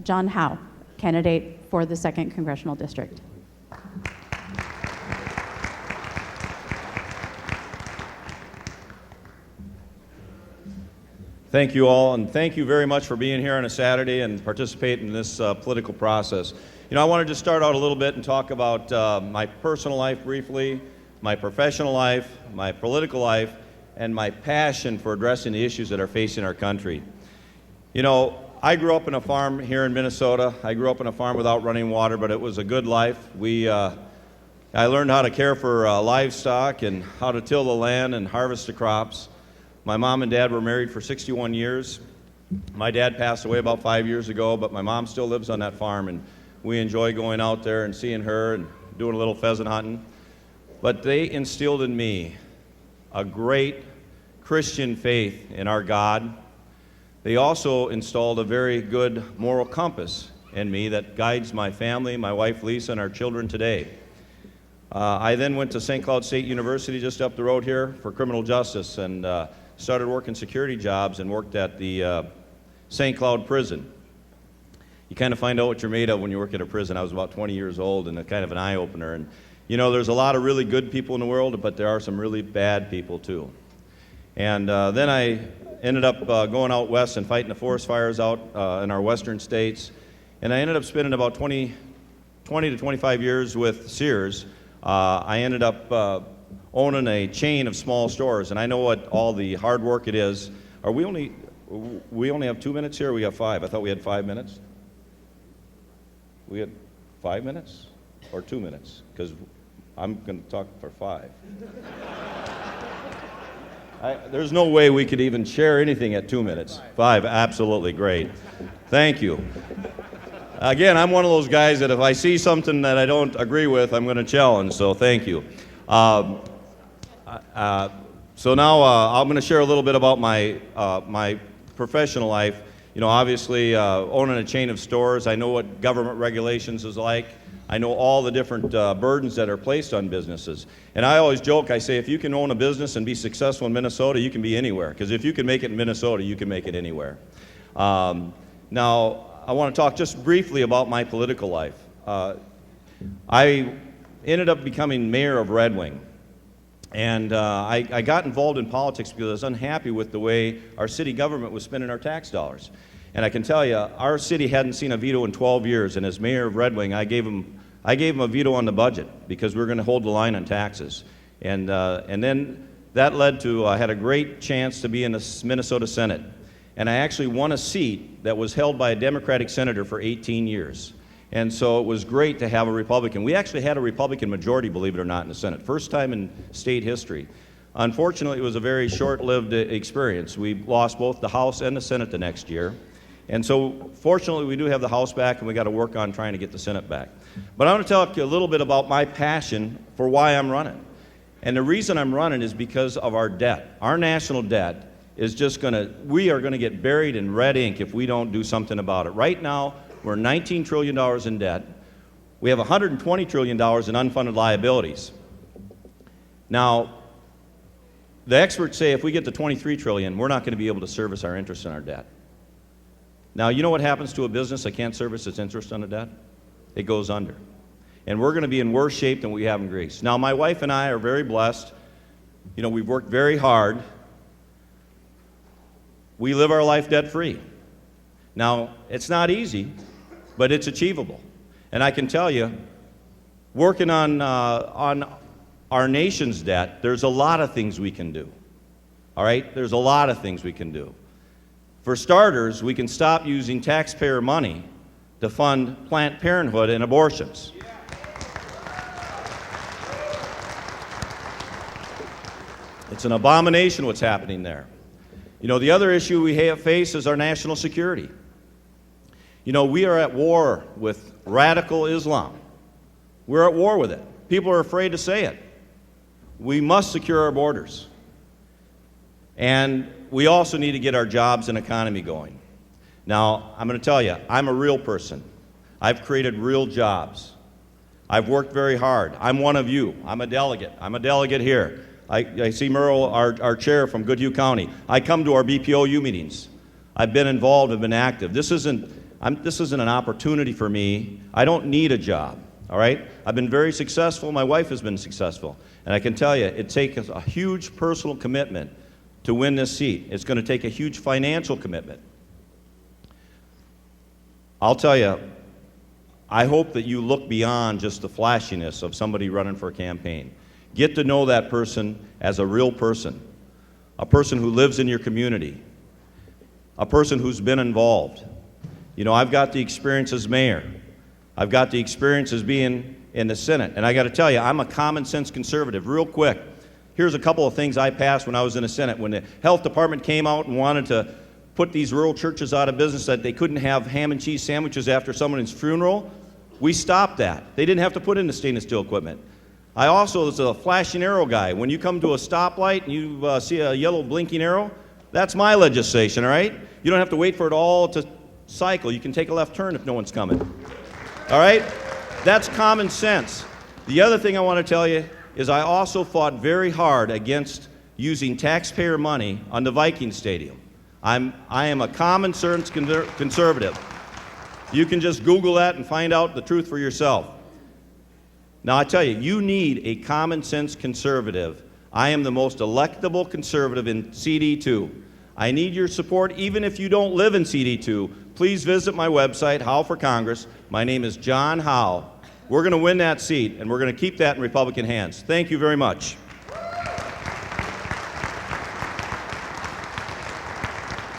John Howe, candidate for the 2nd Congressional District. Thank you all, and thank you very much for being here on a Saturday and participating in this political process. I wanted to start out a little bit and talk about my personal life briefly, my professional life, my political life, and my passion for addressing the issues that are facing our country. I grew up in a farm here in Minnesota. I grew up in a farm without running water, but it was a good life. I learned how to care for livestock and how to till the land and harvest the crops. My mom and dad were married for 61 years. My dad passed away about 5 years ago, but my mom still lives on that farm, and we enjoy going out there and seeing her and doing a little pheasant hunting. But they instilled in me a great Christian faith in our God. They also installed a very good moral compass in me that guides my family, my wife Lisa, and our children today. I then went to St. Cloud State University just up the road here for criminal justice and started working security jobs and worked at the St. Cloud prison. You kind of find out what you're made of when you work at a prison. I was about 20 years old and kind of an eye-opener. And there's a lot of really good people in the world, but there are some really bad people too. And then I ended up going out west and fighting the forest fires out in our western states. And I ended up spending about 20 to 25 years with Sears. I ended up owning a chain of small stores, and I know what all the hard work it is. We only have 2 minutes here, or we have 5? I thought we had 5 minutes. We had 5 minutes or 2 minutes? Because I'm going to talk for 5. There's no way we could even share anything at 2 minutes. 5, absolutely great. Thank you. Again, I'm one of those guys that if I see something that I don't agree with, I'm going to challenge, so thank you. So now I'm going to share a little bit about my professional life. Obviously owning a chain of stores, I know what government regulations is like. I know all the different burdens that are placed on businesses. And I always joke, I say, if you can own a business and be successful in Minnesota, you can be anywhere. Because if you can make it in Minnesota, you can make it anywhere. Now, I want to talk just briefly about my political life. I ended up becoming mayor of Red Wing. And I got involved in politics because I was unhappy with the way our city government was spending our tax dollars. And I can tell you, our city hadn't seen a veto in 12 years, and as mayor of Red Wing, I gave him a veto on the budget because we were going to hold the line on taxes. And then that led to, I had a great chance to be in the Minnesota Senate. And I actually won a seat that was held by a Democratic senator for 18 years. And so it was great to have a Republican. We actually had a Republican majority, believe it or not, in the Senate. First time in state history. Unfortunately, it was a very short-lived experience. We lost both the House and the Senate the next year. And so, fortunately, we do have the House back, and we got to work on trying to get the Senate back. But I want to talk you a little bit about my passion for why I'm running. And the reason I'm running is because of our debt. Our national debt is we are going to get buried in red ink if we don't do something about it. Right now, we're $19 trillion in debt. We have $120 trillion in unfunded liabilities. Now, the experts say if we get to $23 trillion, we're not going to be able to service our interest in our debt. Now, you know what happens to a business that can't service its interest on a debt? It goes under. And we're going to be in worse shape than we have in Greece. Now, my wife and I are very blessed. We've worked very hard. We live our life debt-free. Now, it's not easy, but it's achievable. And I can tell you, working on our nation's debt, there's a lot of things we can do. All right? There's a lot of things we can do. For starters, we can stop using taxpayer money to fund Planned Parenthood and abortions. It's an abomination what's happening there. The other issue we face is our national security. We are at war with radical Islam. We're at war with it. People are afraid to say it. We must secure our borders. And we also need to get our jobs and economy going. Now, I'm going to tell you, I'm a real person. I've created real jobs. I've worked very hard. I'm one of you. I'm a delegate. I'm a delegate here. I see Merle, our chair from Goodhue County. I come to our BPOU meetings. I've been involved, I've been active. This isn't This isn't an opportunity for me. I don't need a job, all right? I've been very successful. My wife has been successful. And I can tell you, it takes a huge personal commitment to win this seat. It's going to take a huge financial commitment. I'll tell you, I hope that you look beyond just the flashiness of somebody running for a campaign. Get to know that person as a real person, a person who lives in your community, a person who's been involved. You know, I've got the experience as mayor. I've got the experience as being in the Senate. And I got to tell you, I'm a common sense conservative. Real quick, here's a couple of things I passed when I was in the Senate. When the health department came out and wanted to put these rural churches out of business, that they couldn't have ham and cheese sandwiches after someone's funeral, we stopped that. They didn't have to put in the stainless steel equipment. I also was a flashing arrow guy. When you come to a stoplight and you see a yellow blinking arrow, that's my legislation, all right? You don't have to wait for it all to cycle. You can take a left turn if no one's coming. All right? That's common sense. The other thing I want to tell you is I also fought very hard against using taxpayer money on the Viking Stadium. I am a common sense conservative. You can just Google that and find out the truth for yourself. Now, I tell you, you need a common sense conservative. I am the most electable conservative in CD2. I need your support, even if you don't live in CD2. Please visit my website, Howe for Congress. My name is John Howe. We're going to win that seat, and we're going to keep that in Republican hands. Thank you very much.